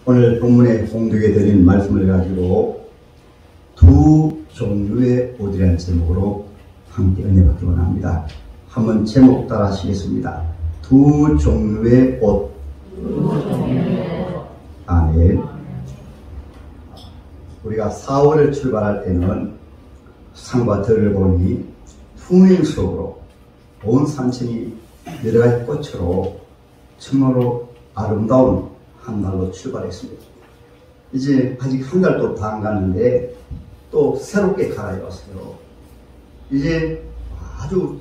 오늘 본문에 공독해 드린 말씀을 가지고 두 종류의 옷이라는 제목으로 함께 은혜 받기 원합니다. 한번 제목 따라 하시겠습니다. 두 종류의 옷. 아멘. 우리가 4월을 출발할 때는 산과 들을 보니 풍림 속으로 온 산천이 여러 가지 꽃으로 정말로 아름다운 한 달로 출발했습니다. 이제 아직 한 달도 다 안 갔는데 또 새롭게 갈아입었어요. 이제 아주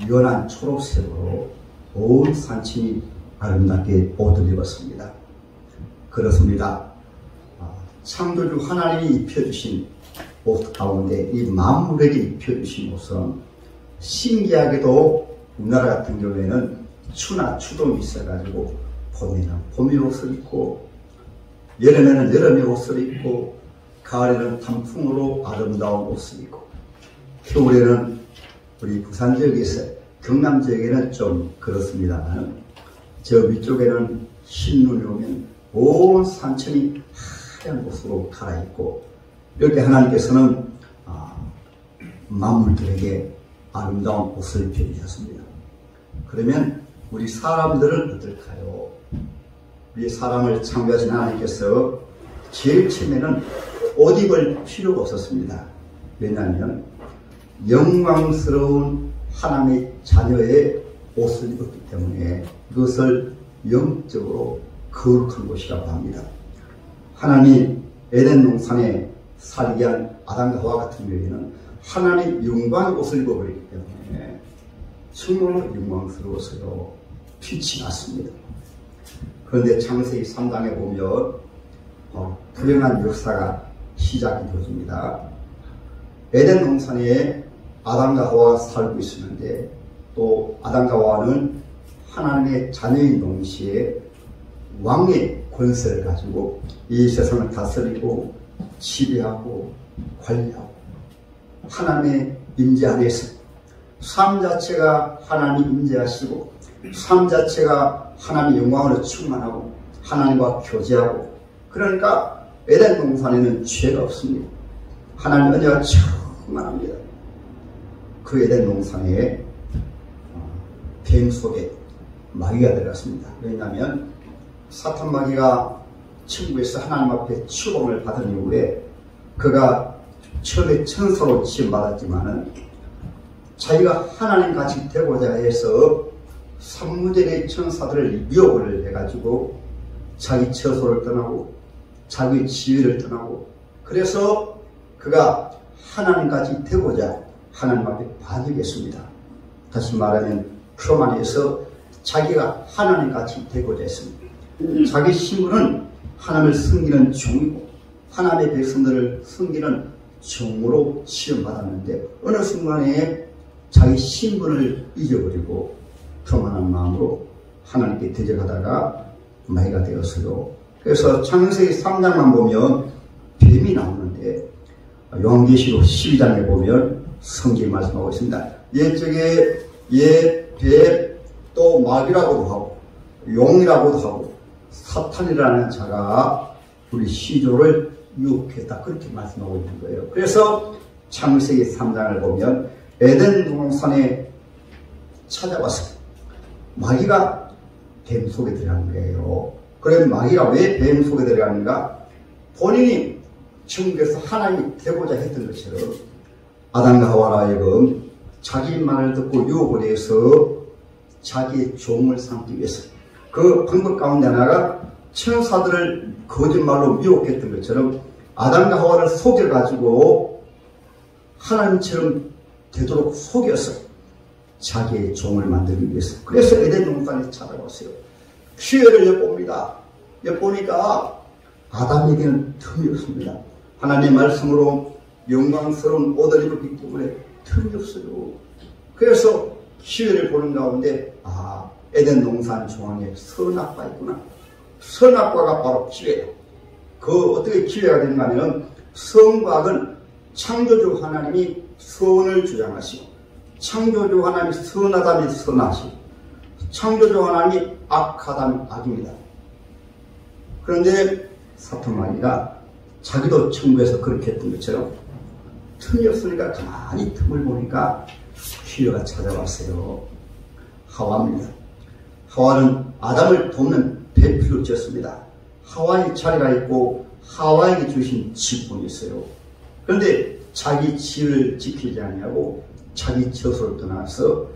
연한 초록색으로 온 산천이 아름답게 옷을 입었습니다. 그렇습니다. 창조주 하나님이 입혀주신 옷 가운데 이 만물에게 입혀주신 옷은 신기하게도 우리나라 같은 경우에는 추나 추동이 있어가지고 봄에는 봄의 옷을 입고 여름에는 여름의 옷을 입고 가을에는 단풍으로 아름다운 옷을 입고 겨울에는 우리 부산 지역에서 경남 지역에는 좀 그렇습니다만 저 위쪽에는 흰눈이 오면 온 산천이 하얀 옷으로 갈아입고 이렇게 하나님께서는 만물들에게 아름다운 옷을 입혀주셨습니다. 그러면 우리 사람들은 어떨까요? 우리 사람을 창조하신 하나님께서 제일 처음에는 옷 입을 필요가 없었습니다. 왜냐하면 영광스러운 하나님의 자녀의 옷을 입었기 때문에 이것을 영적으로 거룩한 곳이라고 합니다. 하나님 에덴 동산에 살게 한 아담과 하와 같은 경우에는 하나님 영광의 옷을 입어버리기 때문에 정말로 영광스러워서요 빛이 났습니다. 그런데 창세기 3장에 보면 불행한 역사가 시작이 되어집니다. 에덴 동산에 아담과 하와가 살고 있었는데 또 아담과 하와는 하나님의 자녀인 동시에 왕의 권세를 가지고 이 세상을 다스리고 지배하고 관리하고 하나님의 임재 안에서 삶 자체가 하나님 임재하시고 삶 자체가 하나님의 영광으로 충만하고 하나님과 교제하고 그러니까 에덴 동산에는 죄가 없습니다. 하나님 은혜가 충만합니다. 그 에덴 동산에 뱀 속에 마귀가 들어갔습니다. 왜냐하면 사탄 마귀가 천국에서 하나님 앞에 축복을 받은 이후에 그가 처음에 천사로 지음받았지만은 자기가 하나님같이 되고자 해서 삼무제의 천사들을 미혹을 해가지고 자기 처소를 떠나고 자기 지위를 떠나고 그래서 그가 하나님같이 되고자 하나님 앞에 반역했습니다. 다시 말하면 교만해서 자기가 하나님같이 되고자 했습니다. 자기 신분은 하나님을 섬기는 종이고 하나님의 백성들을 섬기는 종으로 시험받았는데 어느 순간에 자기 신분을 잊어버리고 교만한 마음으로 하나님께 대적하다가 마귀가 되었어요. 그래서 창세기 3장만 보면 뱀이 나오는데 요한계시록 12장에 보면 성경이 말씀하고 있습니다. 옛적에 뱀 또 마귀라고도 하고 용이라고도 하고 사탄이라는 자가 우리 시조를 유혹했다 그렇게 말씀하고 있는 거예요. 그래서 창세기 3장을 보면 에덴 동산에 찾아와서 마귀가 뱀 속에 들어가는 거예요. 그럼 마귀가 왜 뱀 속에 들어가는가? 본인이 천국에서 하나님이 되고자 했던 것처럼 아담과 하와라 하여금 자기 말을 듣고 유혹을 해서 자기의 종을 삼기 위해서 그 방법 가운데 하나가 천사들을 거짓말로 미혹했던 것처럼 아담과 하와를 속여가지고 하나님처럼 되도록 속여서 자기의 종을 만들기 위해서 그래서 에덴 동산에 찾아왔어요. 기회를 엿봅니다. 엿보니까 아담에게는 틈이 없습니다. 하나님의 말씀으로 영광스러운 옷을 입었기 때문에 틈이 없어요. 그래서 기회를 보는 가운데 에덴 동산 중앙에 선악과 있구나. 선악과가 바로 기회다. 그 어떻게 기회가 되는가 하면 선과 악은 창조주 하나님이 선을 주장하시고 창조주 하나님이 선하다면 선하시고 창조주 하나님이 악하다면 악입니다. 그런데 사탄마귀가 자기도 천국에서 그렇게 했던 것처럼 틈이 없으니까 가만히 틈을 보니까 기회가 찾아왔어요. 하와입니다. 하와는 아담을 돕는 배필로 지었습니다. 하와의 자리가 있고 하와에게 주신 직분이 있어요. 그런데 자기 지을 지키지 아니하고 자기 젖으로 떠나서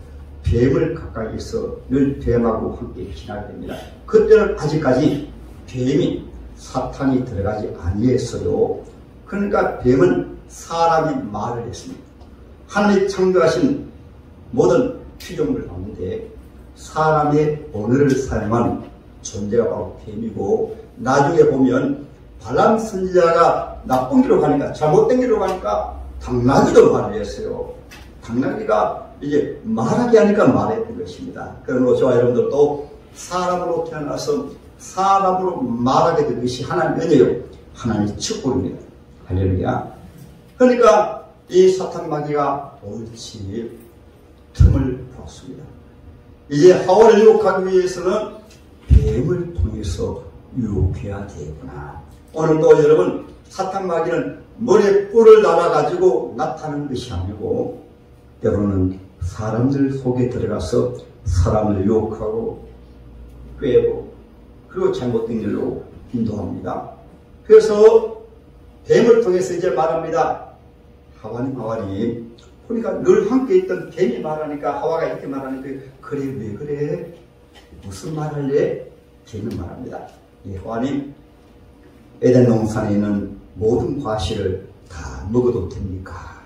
뱀을 가까이 해서 늘 뱀하고 함께 지나게 됩니다. 그때는 아직까지 뱀이 사탄이 들어가지 아니했어요. 그러니까 뱀은 사람이 말을 했습니다. 하나님이 창조하신 모든 피조물 가운데 사람의 언어를 사용한 존재가 바로 뱀이고, 나중에 보면 발람 선지자가 나쁜 길로 가니까, 잘못된 길로 가니까 당나귀도 말을 했어요. 당나귀가 이제 말하게 하니까 말했던 것입니다. 그러므로 저와 여러분들도 사람으로 태어나서 사람으로 말하게 된 것이 하나님의 은혜요, 하나님의 축복입니다. 할렐루야. 그러니까 이 사탄마귀가 옳지 틈을 봤습니다. 이제 하와를 유혹하기 위해서는 뱀을 통해서 유혹해야 되구나. 오늘도 여러분, 사탄마귀는 머리에 뿔을 달아가지고 나타나는 것이 아니고 때로는 사람들 속에 들어가서 사람을 유혹하고 꿰고 그리고 잘못된 일로 인도합니다. 그래서 뱀을 통해서 이제 말합니다. 하와님 보니까 늘 함께 있던 뱀이 말하니까, 하와가 이렇게 말하니까, 그래 왜 그래? 무슨 말할래? 뱀이 말합니다. 하와님, 에덴 동산에 있는 모든 과실을 다 먹어도 됩니까?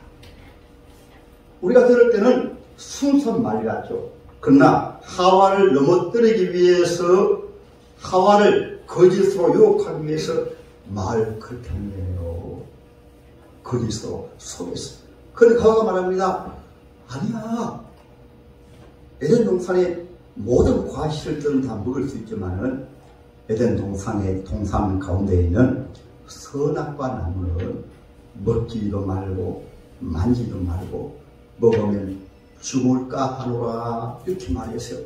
우리가 들을 때는 순수한 말 같죠. 그러나 하와를 넘어뜨리기 위해서, 하와를 거짓으로 유혹하기 위해서 말 그렇게 하는 거예요. 거짓으로 속였어요. 그런데 하와가 말합니다. 아니야. 에덴 동산의 모든 과실들은 다 먹을 수 있지만은 에덴 동산의 동산 가운데 있는 선악과 나무는 먹지도 말고 만지도 말고 먹으면 죽을까 하노라, 이렇게 말했어요.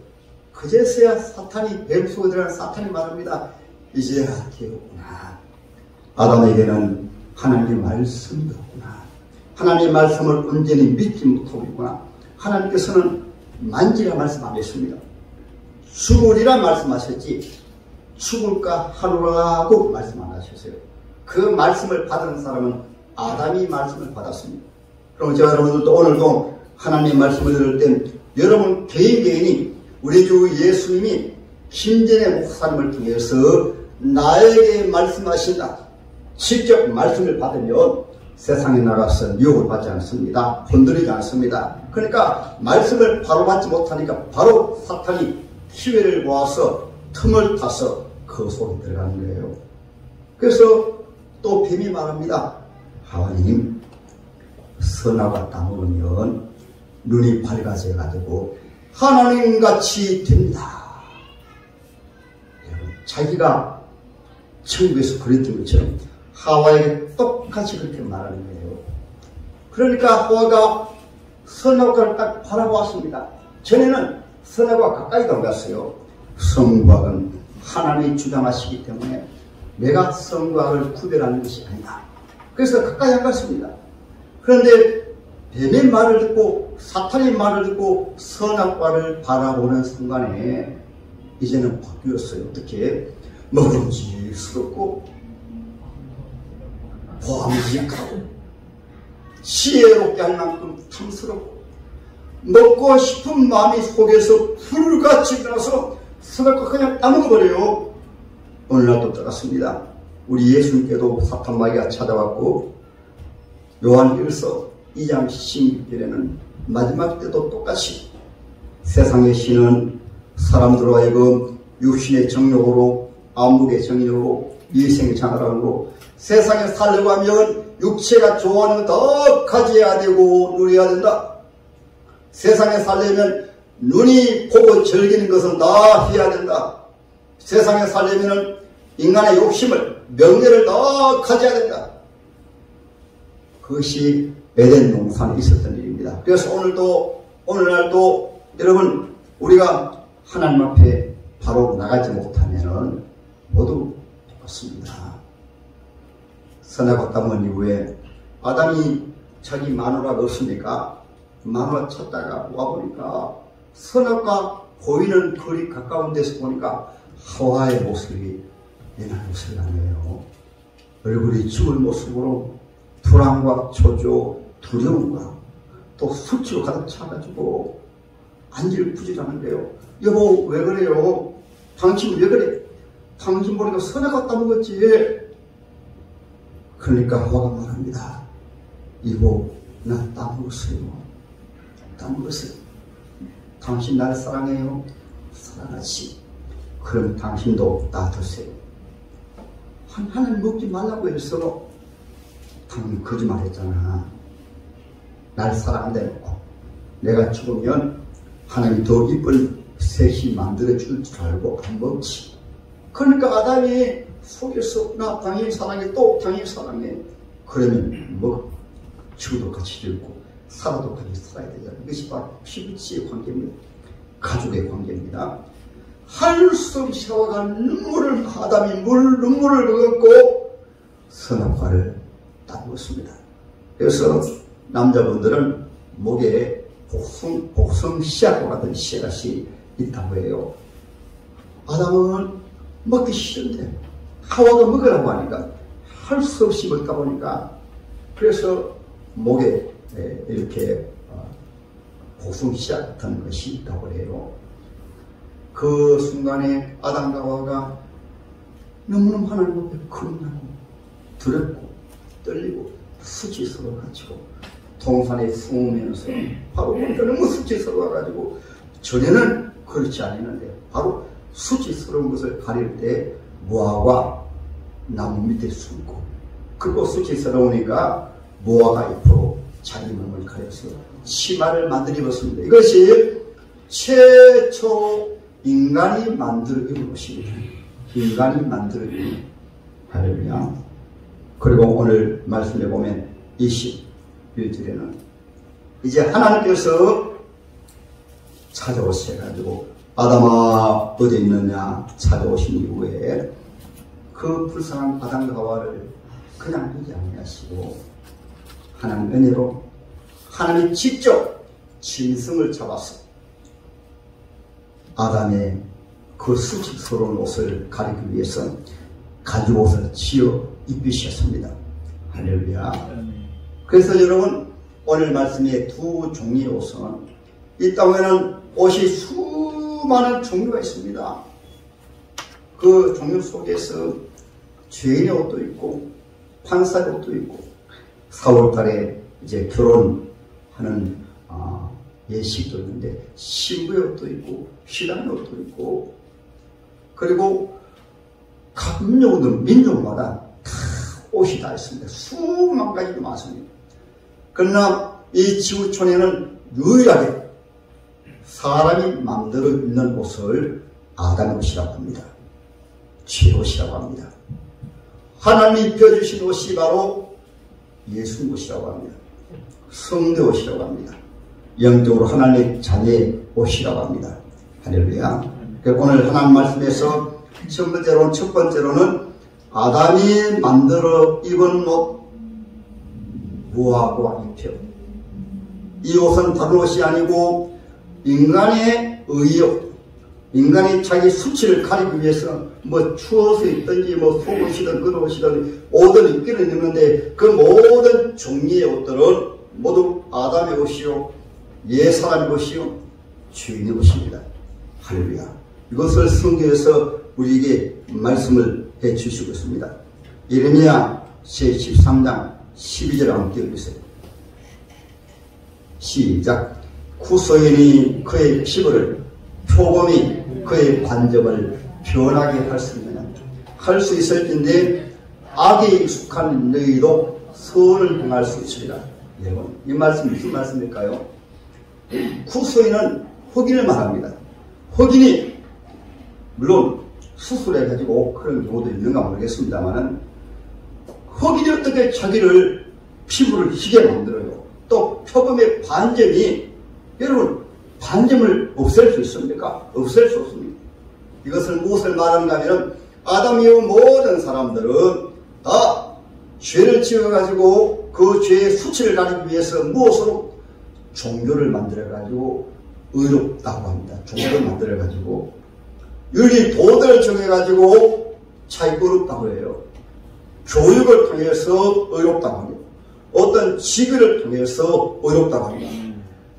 그제서야 사탄이, 뱀 속에 들어간 사탄이 말합니다. 이제야 되었구나. 아담에게는 하나님의 말씀이 없구나. 하나님의 말씀을 온전히 믿지 못하고 있구나. 하나님께서는 만지라 말씀 안 했습니다. 죽으리라 말씀하셨지 죽을까 하노라고 말씀 안 하셨어요. 그 말씀을 받은 사람은 아담이 말씀을 받았습니다. 그럼 제가 여러분들도 오늘도 하나님의 말씀을 들을 때 여러분 개인이 우리 주 예수님이 김전의 목사님을 통해서 나에게 말씀하신다, 직접 말씀을 받으면 세상에 나가서 유혹을 받지 않습니다. 건드리지 않습니다. 그러니까 말씀을 바로 받지 못하니까 바로 사탄이 기회를 모아서 틈을 타서 그 속에 들어가는 거예요. 그래서 또 뱀이 말합니다. 하와님, 선악과 따먹으면 눈이 밝아져가지고 하나님같이 됩니다. 자기가 천국에서 그랬던 것처럼 하와에게 똑같이 그렇게 말하는 거예요. 그러니까 하와가 선악과를 딱 바라보았습니다. 전에는 선악과 가까이도 안 갔어요. 선과는 하나님이 주장하시기 때문에 내가 선과를 구별하는 것이 아니다. 그래서 가까이 안 갔습니다. 그런데 뱀의 말을 듣고 사탄의 말을 듣고 선악과를 바라보는 순간에 이제는 바뀌었어요. 어떻게? 먹음직스럽고 보암직하고 지혜롭게 할 만큼 탐스럽고 먹고 싶은 마음이 속에서 불같이 일어나서 선악과 그냥 따먹어버려요. 어느 날 또 떠났습니다. 우리 예수님께도 사탄마귀가 찾아왔고 요한일서 2장 16절에는 마지막 때도 똑같이 세상의 신은 사람들로 하여금 육신의 정욕으로, 안목의 정욕으로, 이생의 장하라고 세상에 살려고 하면 육체가 좋아하는 거 더 가져야 되고 누려야 된다. 세상에 살려면 눈이 보고 즐기는 것은 다 해야 된다. 세상에 살려면 인간의 욕심을, 명예를 다 가져야 된다. 그것이 에덴 동산에 있었던 일입니다. 그래서 오늘날도 여러분, 우리가 하나님 앞에 바로 나가지 못하면은 모두 잡았습니다. 선악과 따먹은 이후에 아담이 자기 마누라가 없으니까 마누라 찾다가 와보니까 선악과 보이는 거리 가까운 데서 보니까 하와의 모습이 옛날 모습이 아니에요. 얼굴이 죽은 모습으로 불안과 초조, 두려움과 또 수치로 가득 차가지고 안질부질하는데요. 여보 왜 그래요? 당신 왜 그래? 당신 보니까 선악과 따먹었지. 그러니까 하와가 말합니다. 이거 나 따먹었어요. 따먹었어요. 당신 나를 사랑해요? 사랑하지. 그럼 당신도 나 드세요. 하나님 먹지 말라고 해서 당신 거짓말했잖아. 날 사랑한다 해놓고 내가 죽으면 하나님이 더 이쁜 셋이 만들어줄 줄 알고 안 먹지. 그러니까 아담이 속에서 나 당연히 사랑해, 또 당연히 사랑해. 그러면 뭐 죽어도 같이 죽고 살아도 같이 살아야 되잖아. 이것이 바로 피부치의 관계입니다. 가족의 관계입니다. 할 수 없이 하와가 아담이 눈물을 먹었고 선악과를 따먹었습니다. 그래서 남자분들은 목에 복성 씨앗과 같은 씨앗이 있다고 해요. 아담은 먹기 싫은데 하와가 먹으라고 하니까 할 수 없이 먹다 보니까 그래서 목에 이렇게 복성 씨앗 같은 것이 있다고 해요. 그 순간에 아담과 하와가 너무너무 하나님 앞에 거듭나고 두렵고 떨리고 수치스러워가지고 동산에 숨으면서 바로 보니까 너무 수치스러워가지고 전에는 그렇지 않았는데 바로 수치스러운 것을 가릴 때 무화과 나무 밑에 숨고 그리고 수치스러우니까 무화과 잎으로 자기 몸을 가려서 치마를 만들어 입었습니다. 이것이 최초 인간이 만들어 입은 것입니다. 인간이 만들어 입은 할렐루야. 그리고 오늘 말씀에 보면 21절에는 이제 하나님께서 찾아오셔가지고 아담아 어디 있느냐 찾아오신 이후에 그 불쌍한 아담과 하와를 그냥 두지 아니하시고 하나님 은혜로 하나님이 직접 짐승을 잡아서 아담의 그 수치스러운 옷을 가리기 위해서 가죽옷을 지어 입히셨습니다. 할렐루야. 그래서 여러분 오늘 말씀의 두 종류의 옷은 이 땅에는 옷이 수많은 종류가 있습니다. 그 종류 속에서 죄인의 옷도 있고 판사의 옷도 있고 4월달에 이제 결혼하는 예식도 있는데 신부의 옷도 있고 신랑의 옷도 있고 그리고 각 민족마다 다 옷이 다 있습니다. 수만 가지도 많습니다. 그러나 이 지구촌에는 유일하게 사람이 만들어 입는 옷을 아담의 옷이라고 합니다. 죄 옷이라고 합니다. 하나님이 입혀주신 옷이 바로 예수 옷이라고 합니다. 성대 옷이라고 합니다. 영적으로 하나님의 자녀의 옷이라고 합니다. 할렐루야. 오늘 하나님 말씀에서 첫 번째로는 아담이 만들어 입은 옷 무화과 잎이요. 이 옷은 다른 옷이 아니고 인간의 의욕, 인간이 자기 수치를 가리기 위해서 뭐 추워서 입든지 뭐 속옷이든 겉옷이든 옷을 입기는 입는데 그 모든 종류의 옷들은 모두 아담의 옷이요 옛사람의 옷이요 주인의 옷입니다. 할렐루야. 이것을 성경에서 우리에게 말씀을 해주시고 있습니다. 예레미야 13장 12절 함께 읽으세요. 시작. 구소인이 그의 피부를 표범이 그의 관점을 변하게 할 수 있느냐. 할 수 있을 텐데 악에 익숙한 너희도 선을 행할 수 있으리라. 여러분 이 말씀 무슨 말씀일까요? 구소인은 흑인을 말합니다. 흑인이 물론 수술해가지고 그런 경우도 있는가 모르겠습니다만은 흑인이 어떻게 자기를 피부를 희게 만들어요? 또 표범의 반점이 여러분 반점을 없앨 수 있습니까? 없앨 수 없습니다. 이것을 무엇을 말하는가 하면 아담 이후 모든 사람들은 다 죄를 지어가지고 그 죄의 수치를 가리기 위해서 무엇으로? 종교를 만들어가지고 의롭다고 합니다. 종교를 만들어가지고 윤리 도덕을 정해가지고 자기 의롭다고 해요. 교육을 통해서 의롭다고 합니다. 어떤 직위를 통해서 의롭다고 합니다.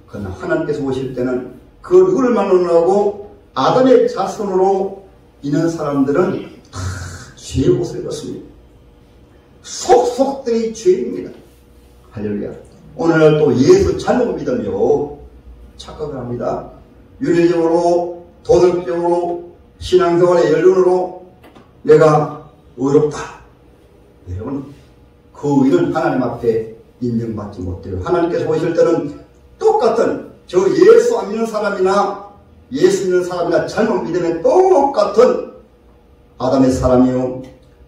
그러나 하나님께서 오실 때는 그 누구를 만나고 아담의 자손으로 있는 사람들은 다 죄의 옷을 입었습니다. 속속들이 죄입니다. 할렐루야. 오늘날 또 예수 잘못 믿으며 착각을 합니다. 윤리적으로 도덕적으로 신앙생활의 연륜으로 내가 의롭다. 여러분 그 의는 하나님 앞에 인정받지 못해요. 하나님께서 오실 때는 똑같은 저 예수 안 믿는 사람이나 예수 믿는 사람이나 잘못 믿으면 똑같은 아담의 사람이요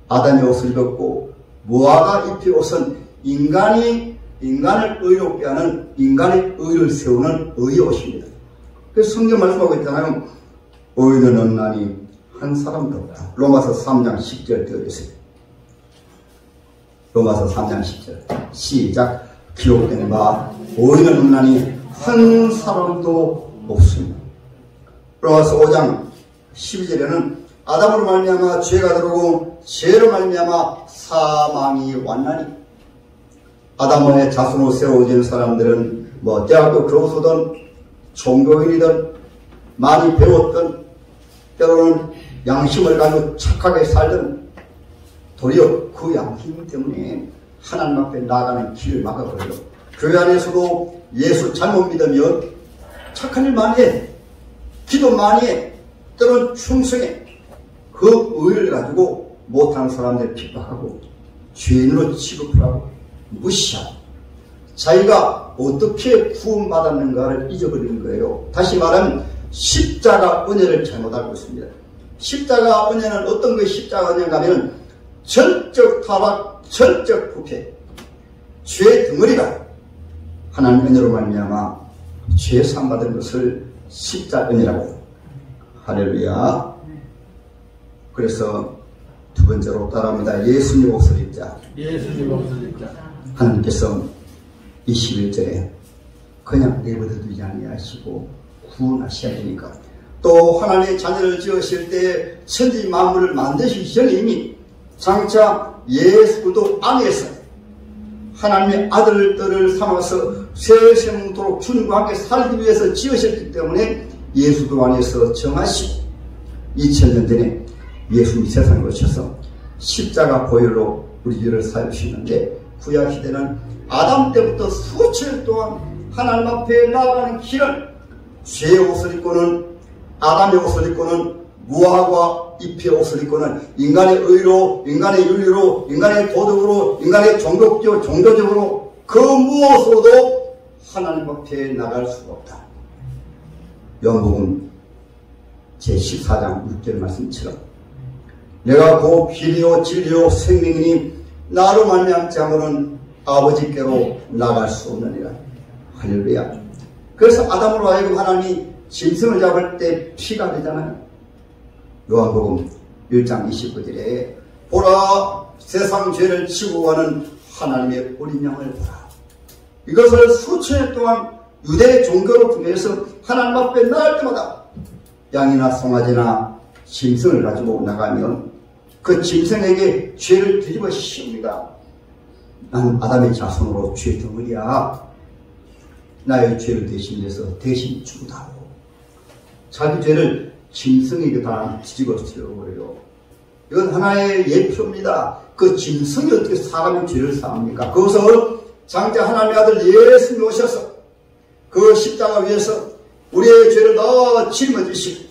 아담의 옷을 입었고 무화과 잎의 옷은 인간을 의롭게 하는 인간의 의를 세우는 의의 옷입니다. 그래서 성경 말씀하고 있잖아요. 의인은 없나니 한 사람도 없다. 로마서 3장 10절 들으세요. 로마서 3장 10절 시작. 기록된 바 의인은 없나니 한 사람도 없습니다. 로마서 5장 12절에는 아담으로 말미암아 죄가 들어오고 죄로 말미암아 사망이 왔나니 아담의 자손으로 세워진 사람들은 대학교 교수든 종교인이든 많이 배웠든 때로는 양심을 가지고 착하게 살든 도리어 그 양심 때문에 하나님 앞에 나가는 길을 막아버려요. 교회 안에서도 예수 잘못 믿으면 착한 일 많이 해, 기도 많이 해, 때로는 충성해. 그 의를 가지고 못하는 사람들 핍박하고 죄인으로 취급을 하고 무시하고 자기가 어떻게 구원받았는가를 잊어버리는 거예요. 다시 말하면 십자가 은혜를 잘못 알고 있습니다. 십자가 은혜는 어떤 것이 십자가 은혜인가 하면 전적 타락, 전적 부패, 죄 덩어리가 하나님 은혜로 말미암아 죄 사함받은 것을 십자가 은혜라고 해요. 할렐루야. 그래서 두 번째로 따라합니다. 예수님 옷을 입자. 예수님 옷을 입자. 하나님께서 21절에 그냥 내버려 두지 아니하시고 구원하셔야 되니까 또 하나님의 자녀를 지으실 때 천지 만물을 만드시기 전에 이미 장차 예수도 안에서 하나님의 아들들을 삼아서 세세무토록 주님과 함께 살기 위해서 지으셨기 때문에 예수도 안에서 정하시고 2000년 전에 예수님이 세상에 오셔서 십자가 보혈로 우리 죄를 사유시는데 구약시대는 아담 때부터 수천 동안 하나님 앞에 나아가는 길은 죄의 옷을 입고는 아담의 옷을 입고는 무화과 잎의 옷을 입고는 인간의 의로, 인간의 윤리로, 인간의 도덕으로, 인간의 종교적으로 그 무엇으로도 하나님 앞에 나갈 수가 없다. 요한복음 제14장 6절 말씀처럼 내가 곧 길이요 진리요 생명이니 나로 말미암지 않고는 아버지께로 나갈 수 없느니라. 할렐루야. 그래서 아담으로 하여금 하나님이 짐승을 잡을 때 피가 되잖아요. 요한복음 1장 29절에 보라 세상 죄를 지고 가는 하나님의 어린 양을 보라. 이것을 수천 년 동안 유대 종교를 통해서 하나님 앞에 나갈 때마다 양이나 송아지나 짐승을 가지고 나가면 그 짐승에게 죄를 뒤집어 씌웁니다. 나는 아담의 자손으로 죄 덩어리야. 나의 죄를 대신해서 대신 죽으다고. 자기 죄를 짐승에게 다 뒤집어 씌워버려요. 이건 하나의 예표입니다. 그 짐승이 어떻게 사람의 죄를 사합니까? 그것을 장차 하나님의 아들 예수님이 오셔서 그 십자가 위에서 우리의 죄를 다 짊어지시고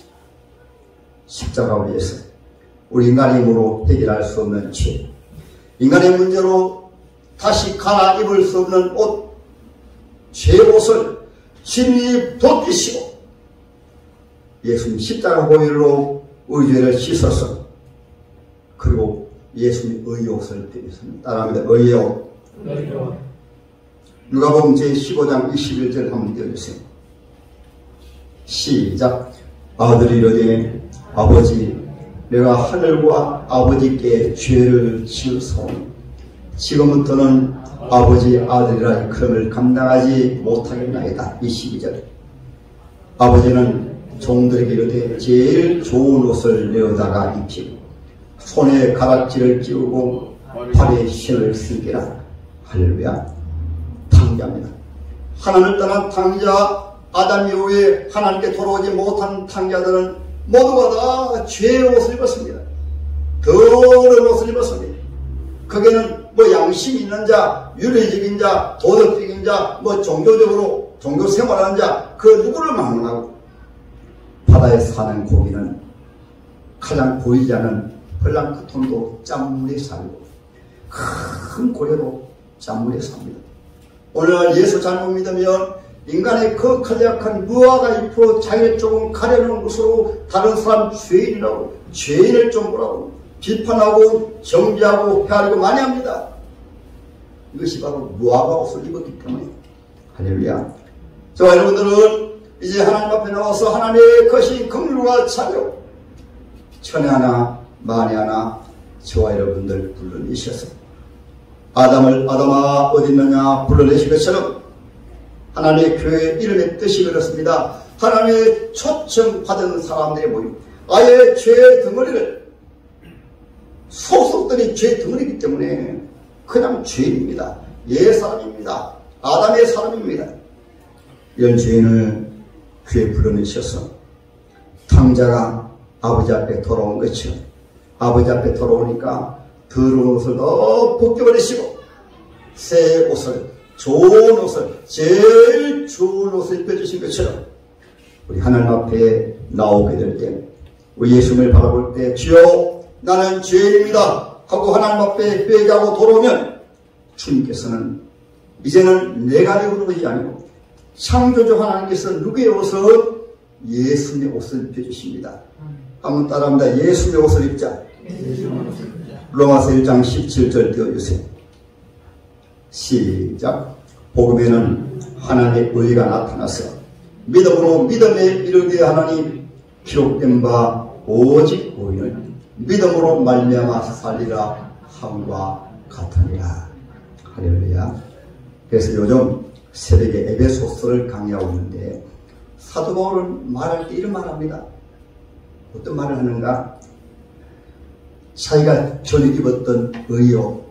십자가 위에서 우리 인간의 힘으로 해결할 수 없는 죄, 인간의 문제로 다시 갈아입을 수 없는 옷, 죄 옷을 진히 벗기시고 예수님 십자가 보혈로 우리 죄를 씻어서 그리고 예수님 의의 옷을 입으셨습니다. 따라합니다. 의의 옷. 누가복음 제15장 21절 한번 띄워주세요. 시작. 아들이 이르되 아버지 내가 하늘과 아버지께 죄를 지었사오니 지금부터는 아버지 아들이라 일컬음을 감당하지 못하겠나이다. 22절. 아버지는 종들에게 이르되 제일 좋은 옷을 내어다가 입히고 손에 가락지를 끼우고 발에 신을 신기라. 할렐루야. 탕자입니다. 하나님을 떠난 탕자, 아담 이후에 하나님께 돌아오지 못한 탕자들은 모두가 다 죄의 옷을 입었습니다. 더러운 옷을 입었습니다. 거기에는 뭐 양심이 있는 자, 윤리적인 자, 도덕적인 자, 뭐 종교적으로 종교 생활하는 자, 그 누구를 막론하고 바다에 사는 고기는 가장 보이지 않는 플랑크톤도 짠물에 살고 큰 고래도 짠물에 삽니다. 오늘날 예수 잘못 믿으면 인간의 그 간략한 무화과 잎으로 자기를 조금 가려놓은 것으로 다른 사람 죄인이라고 죄인을 정보라고 비판하고 정죄하고 헤아리고 많이 합니다. 이것이 바로 무화과 옷을 입었기 때문에. 할렐루야. 저와 여러분들은 이제 하나님 앞에 나와서 하나님의 것이 긍휼과 자비로 천에 하나 만에 하나 저와 여러분들 불러내셔서 아담을 아담아 어디 있느냐 불러내신 것처럼 하나님의 교회 이름의 뜻이 그렇습니다. 하나님의 초청받은 사람들이 모이고 아예 죄의 덩어리를 소속들이 죄의 덩어리이기 때문에 그냥 죄인입니다. 예 사람입니다. 아담의 사람입니다. 이런 죄인을 교회에 불러내셔서 탕자가 아버지 앞에 돌아온 것처럼 아버지 앞에 돌아오니까 더러운 옷을 더 벗겨버리시고 새 옷을 좋은 옷을 제일 좋은 옷을 입혀주신 것처럼 우리 하나님 앞에 나오게 될 때 우리 예수님을 바라볼 때 주여 나는 죄인입니다 하고 하나님 앞에 회개하고 돌아오면 주님께서는 이제는 내가 입는 것이 아니고 창조주 하나님께서 누구의 옷을 예수님의 옷을 입혀주십니다. 한번 따라합니다. 예수님의 옷을 입자. 로마서 1장 17절 띄워주세요. 시작. 복음에는 하나님의 의가 나타나서 믿음으로 믿음에 이르게 하나니 기록된 바 오직 의인을 믿음으로 말미암아 살리라 함과 같으니라. 할렐루야. 그래서 요즘 새벽에 에베소서를 강의하고 있는데 사도 바울은 말할 때 이런 말합니다. 어떤 말을 하는가? 자기가 전에 입었던 의욕,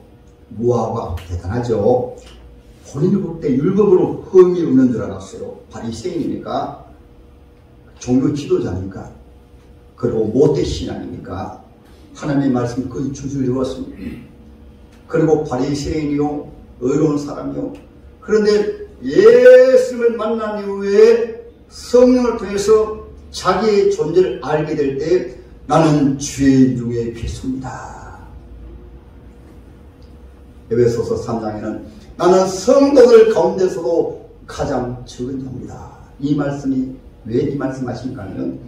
무화과 대단하죠. 본인이 볼 때 율법으로 흠이 없는 줄 알았어요. 바리새인이니까, 종교 지도자니까, 그리고 못된 신앙이니까 하나님의 말씀이 거의 줄줄 외웠습니다. 그리고 바리새인이요, 의로운 사람이요. 그런데 예수님을 만난 이후에 성령을 통해서 자기의 존재를 알게 될 때 나는 죄인 중에 괴수입니다. 에베소서 3장에는 나는 성도들 가운데서도 가장 적은 자입니다. 이 말씀이 왜 이 말씀 하십니까? 하면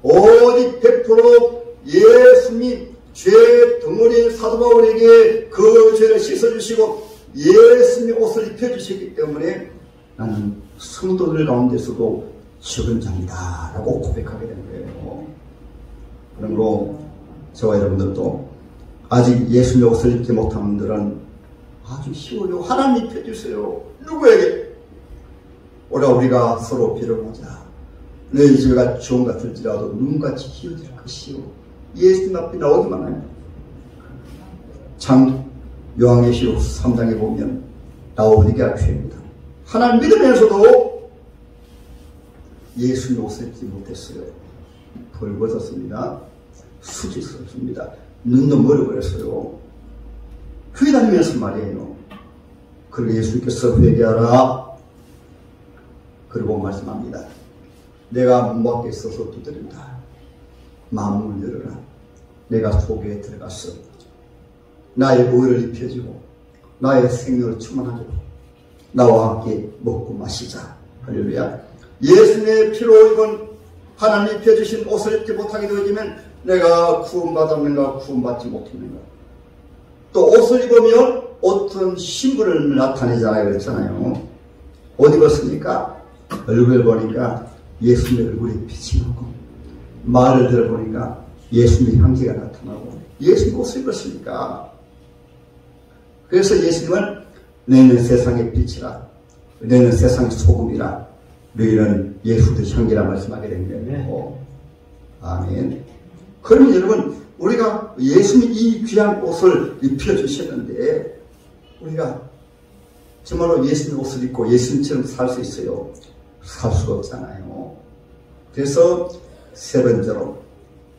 오직 100% 예수님이 죄 덩어리 사도 바울에게 그 죄를 씻어주시고 예수님의 옷을 입혀주셨기 때문에 나는 성도들 가운데서도 적은 자입니다 라고 고백하게 된 거예요. 그러므로 저와 여러분들도 아직 예수님의 옷을 입지 못한 분들은 아주 쉬워요. 하나님 입혀주세요. 누구에게? 우리가 서로 빌어보자. 너희 죄가 주홍 같을지라도 눈같이 희어질 것이요. 예수님 앞에 나오기만 해요. 참 요한계시록 3장에 보면 라오디게아 교회입니다. 하나님 믿으면서도 예수님 옷을 입지 못했어요. 벌거졌습니다. 수직스럽습니다. 눈도 멀어버렸어요. 교회 다니면서 말이에요. 그리고 예수님께서 회개하라. 그리고 말씀합니다. 내가 문 밖에 있어서 두드린다. 마음을 열어라. 내가 속에 들어가서 나의 의를 입혀주고 나의 생명을 충만하게 나와 함께 먹고 마시자. 할렐루야. 예수님의 피로 입은 하나님 입혀주신 옷을 입지 못하게 되어지면 내가 구원받았는가 구원받지 못했는가. 또 옷을 입으면 어떤 신분을 나타내잖아요. 그랬잖아요. 옷 입었으니까 얼굴 보니까 예수님의 얼굴이 빛이 나고 말을 들어보니까 예수님의 형제가 나타나고 예수님 옷을 입었으니까. 그래서 예수님은 너희는 세상의 빛이라, 너희는 세상의 소금이라, 너희는 예수의 형제라 말씀하게 된 거예요. 아멘. 그러면 여러분, 우리가 예수님 이 귀한 옷을 입혀주셨는데 우리가 정말로 예수님 옷을 입고 예수님처럼 살 수 있어요? 살 수가 없잖아요. 그래서 세 번째로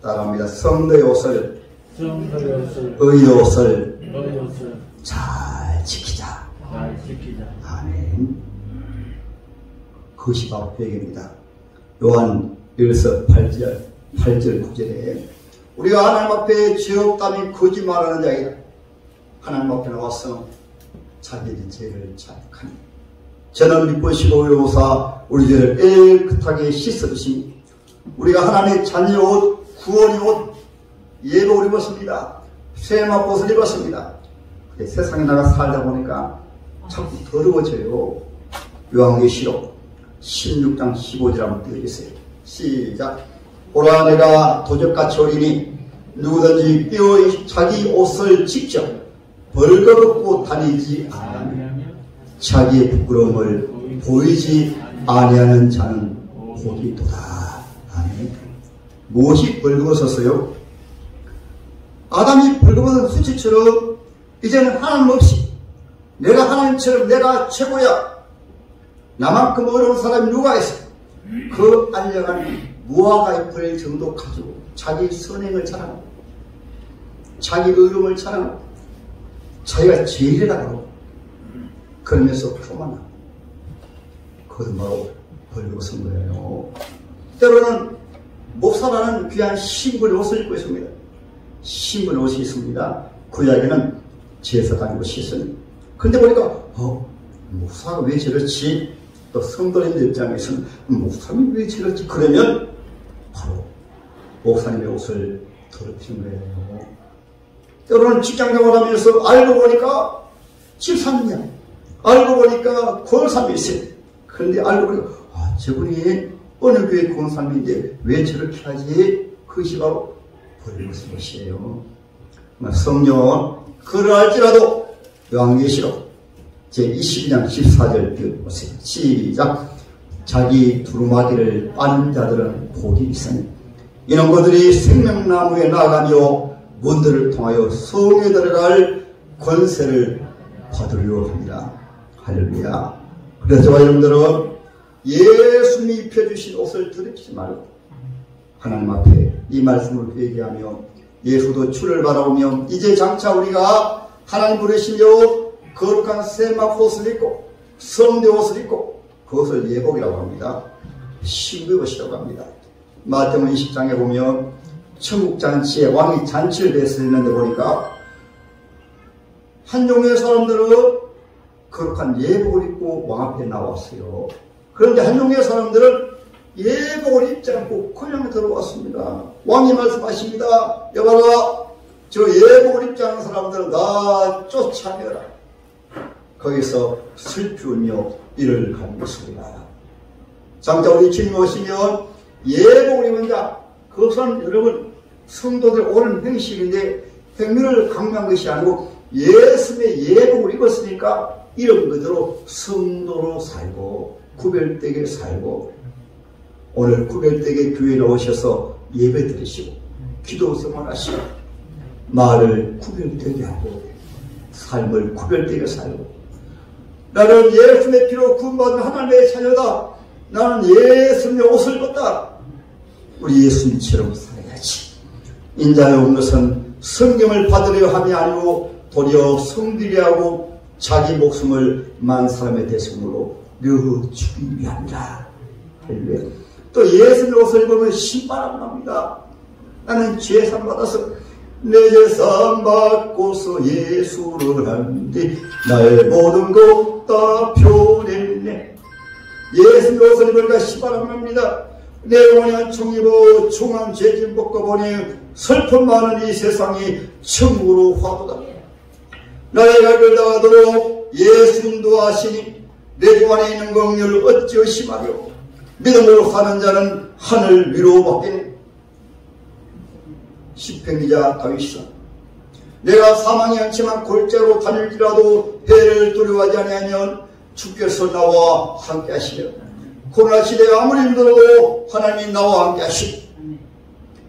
따라합니다. 성도의 옷을, 의의 옷을 잘 지키자. 아멘. 그것이 바로 회개입니다. 요한 1서 8절 9절에 우리가 하나님 앞에 죄 없다면 거짓말하는 자이다. 하나님 앞에 나와서 자기의 죄를 자백하니 저는 미쁘시고 의로우사 우리 죄를 깨끗하게 씻어주시니 우리가 하나님의 자녀 옷, 구원의 옷, 예복을 입었습니다. 쇠막 옷을 입었습니다. 세상에 나가 살다 보니까 자꾸 더러워져요. 요한계시록 16장 15절 한번 띄워주세요. 시작. 보라 내가 도적같이 오리니 누구든지 뼈의 자기 옷을 직접 벌거벗고 다니지 아니하며 자기의 부끄러움을 보이지 아니하는 자는 복이도다. 아멘. 무엇이 벌거벗었어요? 아담이 벌거벗은 수치처럼 이제는 하나님 없이 내가 하나님처럼 내가 최고야, 나만큼 어려운 사람이 누가 있어? 그 알량한 무화과의 벌 정도 가지고 자기 선행을 자랑하고 자기 의로움을 자랑하고 자기가 제일이라고 그러면서 표만하고 그것은 바로 벌거벗은 거예요. 때로는 목사라는 귀한 신분의 옷을 입고 있습니다. 신분의 옷이 있습니다. 그 이야기는 제사 다니고 씻으니. 근데 보니까 목사가 왜 저렇지? 또 성도님들 입장에서는 목사님이 왜 저렇지? 그러면 바로 목사님의 옷을 더럽히는 거예요. 때로는 직장생활 하면서 알고 보니까 집사님이야. 알고 보니까 권사님이세요. 그런데 알고 보니까 저분이 어느 교회 권사님인데 왜 저렇게 하지? 그것이 바로 벌거벗은 것이에요. 성령은 그러할지라도 요한계시록 제22장 14절 보세요. 시작. 자기 두루마기를 빠는 자들은 복이 있으니 이런 것들이 생명나무에 나가며 문들을 통하여 성에 들어갈 권세를 받으려 합니다. 할렐루야. 그래서 저와 여러분들은 예수님이 입혀주신 옷을 더럽히지 말고 하나님 앞에 이 말씀을 회개하며 예수도 주를 바라보며 이제 장차 우리가 하나님 부르시며 거룩한 세막 옷을 입고 성대 옷을 입고 그것을 예복이라고 합니다. 신부의 옷이라고 합니다. 마태복음 20장에 보면 천국잔치에 왕이 잔치를 베풀었는데 보니까 한종의 사람들은 거룩한 예복을 입고 왕 앞에 나왔어요. 그런데 한종의 사람들은 예복을 입지 않고 그냥 들어왔습니다. 왕이 말씀하십니다. 여봐라, 저 예복을 입지 않은 사람들은 다 쫓아내라. 거기서 슬피 울며 이를 가리켰습니다. 장차 우리 주님 오시면 예복을 입은 자, 그것은 여러분 성도들 오는 행식인데 행위를 강요한 것이 아니고 예수님의 예복을 입었으니까 이런 그대로 성도로 살고 구별되게 살고 오늘 구별되게 교회에 오셔서 예배 드리시고 기도 생활하시고 말을 구별되게 하고 삶을 구별되게 살고 나는 예수님의 피로 구원받은 하나님의 자녀다. 나는 예수님의 옷을 입었다. 우리 예수님처럼 살아야지. 인자에 온 것은 성경을 받으려 함이 아니고 도리어 성들이 하고 자기 목숨을 만 사람의 대성으로 내어주기 위함이라. 또 예수님의 옷을 입으면 신바람 납니다. 나는 죄상 받아서 내 죄상 받고서 예수를 한뒤 나의 모든 것 다 표냈네. 예수님의 옷을 입으니까 신바람 납니다. 내 영혼이 한 총입어 총한 죄짐 벗겨보니 슬픔 많은 이 세상이 천국으로 화도다. 나의 갈을 당하도록 예수님도 아시니 내 주 안에 있는 긍휼을 어찌 의심하려. 믿음으로 사는 자는 하늘 위로 받기는 시편기자 다윗이다. 내가 사망이 않지만 골짜기로 다닐지라도 해를 두려워하지 아니하면 주께서 나와 함께 하시며 코로나 시대에 아무리 힘들어도 하나님이 나와 함께 하시고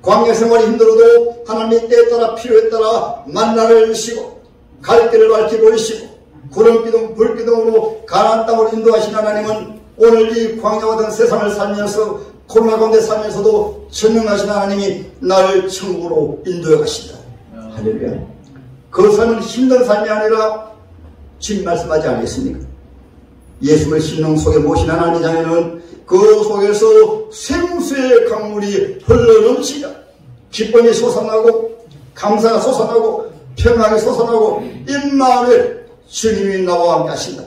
광야 생활이 힘들어도 하나님이 때에 따라 필요에 따라 만나를 주시고 갈 길을 밝히 보이시고 구름기둥 불기둥으로 가나안 땅으로 인도하신 하나님은 오늘 이 광야와 같은 세상을 살면서 코로나 가운데 살면서도 전능하신 하나님이 나를 천국으로 인도해 가신다. 할렐루야. 그 삶은 힘든 삶이 아니라 지금 말씀하지 않겠습니까? 예수를 심령 속에 모신 하나님 장에는 그 속에서 생수의 강물이 흘러넘치자 기쁨이 솟아나고 감사가 솟아나고 평안이 솟아나고 이 마음에 주님이 나와 함께 하신다.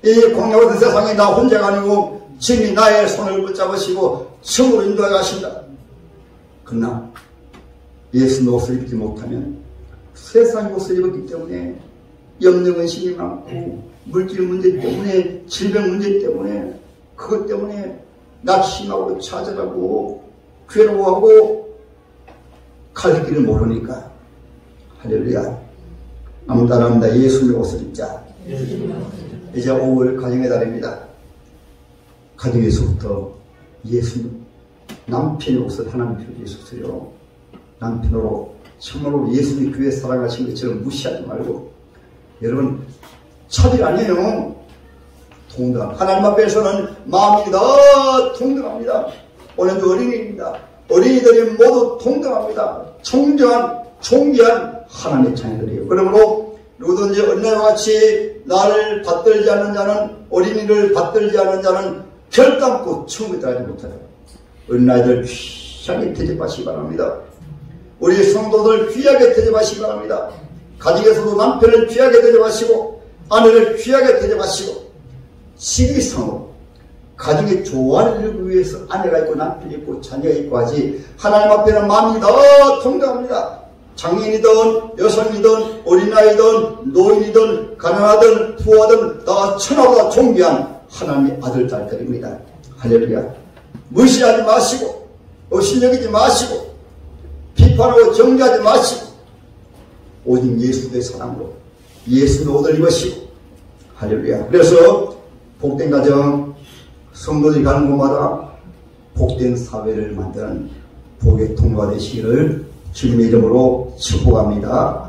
이 광야 같은 세상에 나 혼자가 아니고 주님이 나의 손을 붙잡으시고 천국으로 인도해 가신다. 그러나 예수 옷을 입지 못하면 세상 옷을 입었기 때문에 염려 근심이 많고 물질 문제 때문에 질병 문제 때문에 그것 때문에 낙심하고 좌절하고 괴로워하고 갈 길을 모르니까 할렐루야. 아무 따라합니다. 예수님의 옷을 입자. 이제 5월 가정의 달입니다. 가정에서부터 예수님 남편의 옷을 하나님 주셨어요. 남편으로 정말로 예수님 교회 사랑하신 것처럼 무시하지 말고 여러분 차별 아니에요. 동등. 하나님 앞에서는 마음이 다 동등합니다. 오늘도 어린이입니다. 어린이들이 모두 동등합니다. 청정한 존귀한 하나님의 자녀들이에요. 그러므로 누구든지 어린애와 같이 나를 받들지 않는 자는 어린이를 받들지 않는 자는 결단코 천국에 들어가지 못하다. 어린아이들 귀하게 대접하시기 바랍니다. 우리 성도들 귀하게 대접하시기 바랍니다. 가정에서도 남편을 귀하게 대접하시고 아내를 귀하게 대접하시고 시기상으로 가정의 조화를 이루기 위해서 아내가 있고 남편이 있고 자녀가 있고 하지 하나님 앞에는 마음이 다 동등합니다. 장인이든 여성이든 어린아이든 노인이든 가난하든 부하든 다 천하보다 존귀한 하나님의 아들 딸들입니다. 할렐루야. 무시하지 마시고 업신여기지 마시고 비판하고 정죄하지 마시고 오직 예수의 사랑으로 예수의 옷을 입으시고 할렐루야. 그래서 복된 가정 성도들이 가는 곳마다 복된 사회를 만드는 복의 통로가 되시기를 주님의 이름으로 축복합니다.